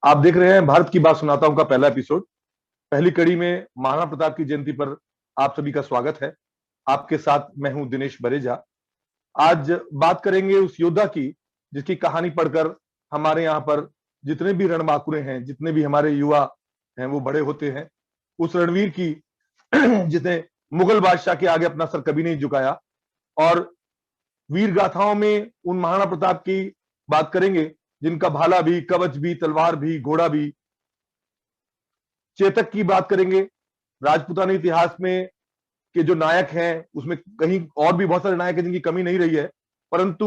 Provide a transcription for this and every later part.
आप देख रहे हैं भारत की बात सुनाता हूं का पहला एपिसोड। पहली कड़ी में महाराणा प्रताप की जयंती पर आप सभी का स्वागत है। आपके साथ मैं हूं दिनेश बरेजा। आज बात करेंगे उस योद्धा की जिसकी कहानी पढ़कर हमारे यहाँ पर जितने भी रणबांकुरे हैं, जितने भी हमारे युवा हैं, वो बड़े होते हैं। उस रणवीर की जिसने मुगल बादशाह के आगे अपना सर कभी नहीं झुकाया। और वीर गाथाओं में उन महाराणा प्रताप की बात करेंगे जिनका भाला भी, कवच भी, तलवार भी, घोड़ा भी। चेतक की बात करेंगे। राजपूताना इतिहास में के जो नायक हैं उसमें कहीं और भी बहुत सारे नायक हैं जिनकी कमी नहीं रही है, परंतु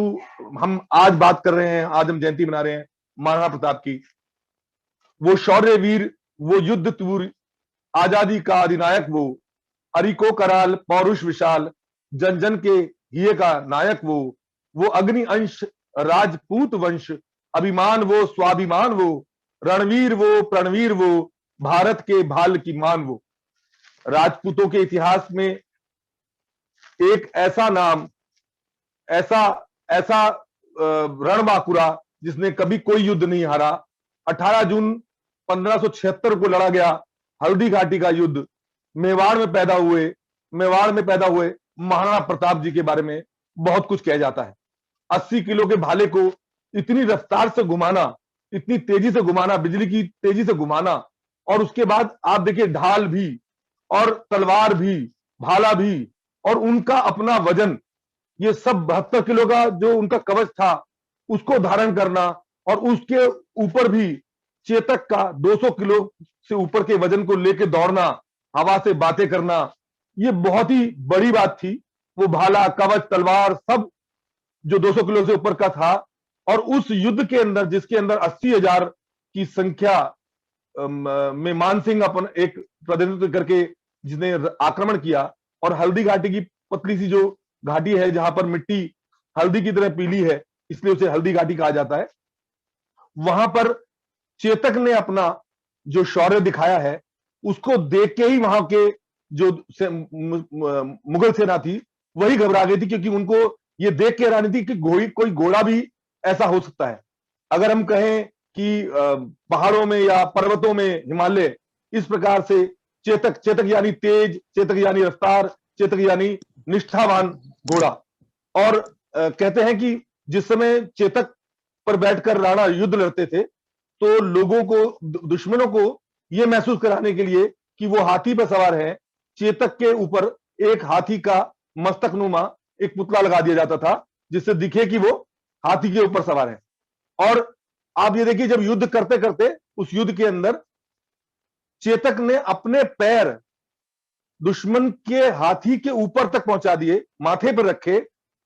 हम आज बात कर रहे हैं, आज हम जयंती मना रहे हैं महाराणा प्रताप की। वो शौर्य वीर, वो युद्ध तूर, आजादी का अधिनायक वो, अरिको कराल पौरुष विशाल, जन जन के हिये का नायक वो अग्नि अंश राजपूत वंश, अभिमान वो स्वाभिमान वो, रणवीर वो प्रणवीर वो, भारत के भाल की मान वो। राजपूतों के इतिहास में एक ऐसा नाम, ऐसा ऐसा रणबांकुरा जिसने कभी कोई युद्ध नहीं हारा। 18 जून 1576 को लड़ा गया हल्दी घाटी का युद्ध। मेवाड़ में पैदा हुए महाराणा प्रताप जी के बारे में बहुत कुछ कहा जाता है। 80 किलो के भाले को इतनी रफ्तार से घुमाना, इतनी तेजी से घुमाना, बिजली की तेजी से घुमाना, और उसके बाद आप देखिए ढाल भी और तलवार भी, भाला भी, और उनका अपना वजन, ये सब 72 किलो का जो उनका कवच था उसको धारण करना, और उसके ऊपर भी चेतक का 200 किलो से ऊपर के वजन को लेकर दौड़ना, हवा से बातें करना, ये बहुत ही बड़ी बात थी। वो भाला, कवच, तलवार सब जो 200 किलो से ऊपर का था, और उस युद्ध के अंदर जिसके अंदर 80,000 की संख्या में मानसिंह अपन एक प्रतिनिधित्व करके जिसने आक्रमण किया, और हल्दी घाटी की पतली सी जो घाटी है जहां पर मिट्टी हल्दी की तरह पीली है, इसलिए उसे हल्दी घाटी कहा जाता है, वहां पर चेतक ने अपना जो शौर्य दिखाया है उसको देख के ही वहां के जो मुगल सेना थी वही घबरा गई थी, क्योंकि उनको ये देख के हैरानी थी कि कोई घोड़ा भी ऐसा हो सकता है। अगर हम कहें कि पहाड़ों में या पर्वतों में हिमालय, इस प्रकार से चेतक, चेतक यानी तेज, चेतक यानी रफ्तार, चेतक यानी निष्ठावान घोड़ा। और कहते हैं कि जिस समय चेतक पर बैठकर राणा युद्ध लड़ते थे तो लोगों को, दुश्मनों को यह महसूस कराने के लिए कि वो हाथी पर सवार है, चेतक के ऊपर एक हाथी का मस्तकनुमा एक पुतला लगा दिया जाता था जिससे दिखे कि वो हाथी के ऊपर सवार है। और आप ये देखिए, जब युद्ध करते करते उस युद्ध के अंदर चेतक ने अपने पैर दुश्मन के हाथी के ऊपर तक पहुंचा दिए, माथे पर रखे,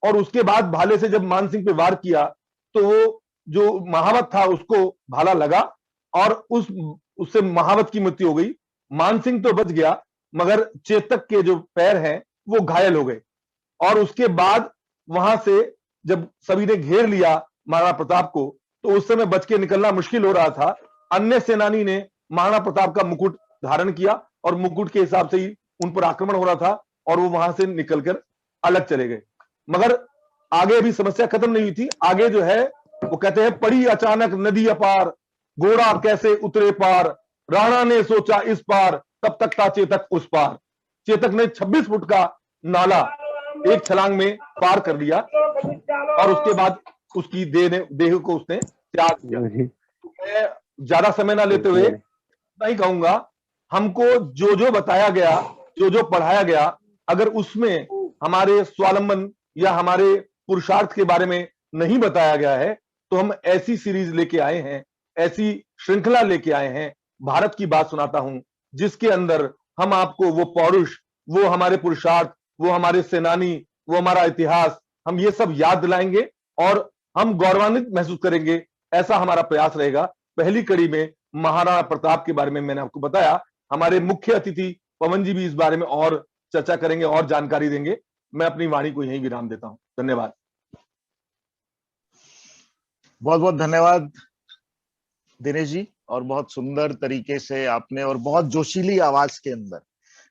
और उसके बाद भाले से जब मानसिंह पे वार किया तो वो जो महावत था उसको भाला लगा और उससे महावत की मृत्यु हो गई। मानसिंह तो बच गया, मगर चेतक के जो पैर हैं वो घायल हो गए। और उसके बाद वहां से जब सभी ने घेर लिया महाराणा प्रताप को, तो उस समय बच के निकलना मुश्किल हो रहा था। अन्य सेनानी ने महाराणा प्रताप का मुकुट धारण किया और मुकुट के हिसाब से ही उन पर आक्रमण हो रहा था, और वो वहां से निकलकर अलग चले गए। मगर आगे अभी समस्या खत्म नहीं हुई थी। आगे जो है वो कहते हैं, पड़ी अचानक नदी अपार, घोड़ा कैसे उतरे पार, राणा ने सोचा इस पार, तब तक था चेतक उस पार। चेतक ने 26 फुट का नाला एक छलांग में पार कर लिया, और उसके बाद उसकी देह को उसने त्याग दिया। मैं ज्यादा समय ना लेते हुए नहीं कहूंगा, हमको जो जो बताया गया, जो जो पढ़ाया गया, अगर उसमें हमारे स्वावलंबन या हमारे पुरुषार्थ के बारे में नहीं बताया गया है, तो हम ऐसी सीरीज लेके आए हैं, ऐसी श्रृंखला लेके आए हैं, भारत की बात सुनाता हूं, जिसके अंदर हम आपको वो पौरुष, वो हमारे पुरुषार्थ, वो हमारे सेनानी, वो हमारा इतिहास, हम ये सब याद दिलाएंगे और हम गौरवान्वित महसूस करेंगे। ऐसा हमारा प्रयास रहेगा। पहली कड़ी में महाराणा प्रताप के बारे में मैंने आपको बताया। हमारे मुख्य अतिथि पवन जी भी इस बारे में और चर्चा करेंगे और जानकारी देंगे। मैं अपनी वाणी को यहीं विराम देता हूं। धन्यवाद। बहुत बहुत धन्यवाद दिनेश जी, और बहुत सुंदर तरीके से आपने, और बहुत जोशीली आवाज के अंदर,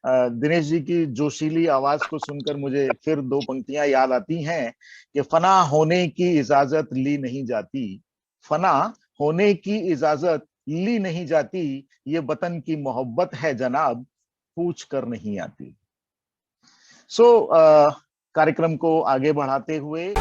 दिनेश जी की जोशीली आवाज को सुनकर मुझे फिर दो पंक्तियां याद आती हैं कि फना होने की इजाजत ली नहीं जाती, फना होने की इजाजत ली नहीं जाती, ये वतन की मोहब्बत है जनाब, पूछ कर नहीं आती। कार्यक्रम को आगे बढ़ाते हुए